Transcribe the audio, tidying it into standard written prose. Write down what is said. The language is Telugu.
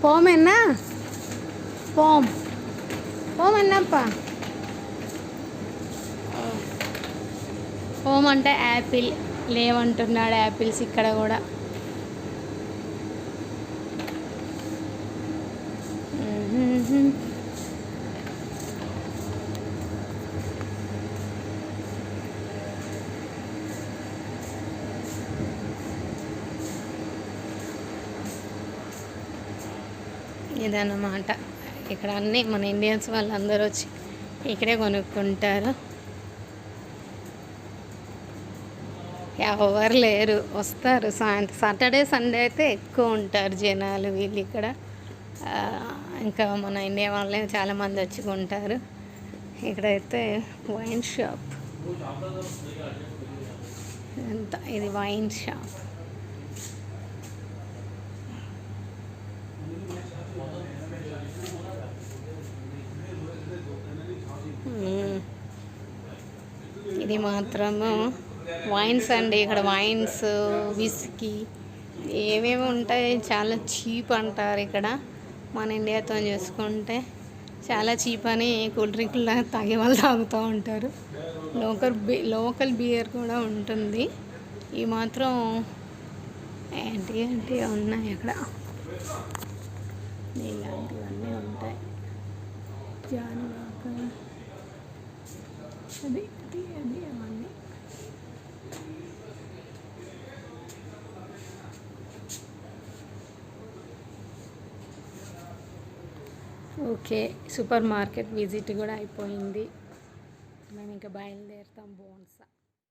పోమన్నా పోమన్నప్ప పోమ్ అంటే యాపిల్ లేవంటున్నాడు. యాపిల్స్ ఇక్కడ కూడా. ఇదన్నమాట. ఇక్కడ అన్నీ మన ఇండియన్స్ వాళ్ళందరూ వచ్చి ఇక్కడే కొనుక్కుంటారు. ఎవరు లేరు, వస్తారు సాయంత్రం. సాటర్డే సండే అయితే ఎక్కువ ఉంటారు జనాలు వీళ్ళు ఇక్కడ. ఇంకా మన ఇండియా వాళ్ళే చాలామంది వచ్చి కొంటారు. ఇక్కడైతే వైన్ షాప్. ఎంత ఇది వైన్ షాప్. ఇది మాత్రము వైన్స్ అండి. ఇక్కడ వైన్స్, విస్కీ ఏమేమి ఉంటాయి. చాలా చీప్ అంటారు ఇక్కడ. మన ఇండియాతో చూసుకుంటే చాలా చీప్ అని కూల్ డ్రింక్లు తాగే వాళ్ళు తాగుతూ ఉంటారు. లోకల్ బియర్ కూడా ఉంటుంది. ఈ మాత్రం ఏంటి ఉన్నాయి అక్కడ. ఇలాంటివన్నీ ఉంటాయి. జానువాక అది అవన్నీ. ఓకే, సూపర్ మార్కెట్ విజిట్ కూడా అయిపోయింది. మేము ఇంకా బయలుదేరుతాం బోన్సా.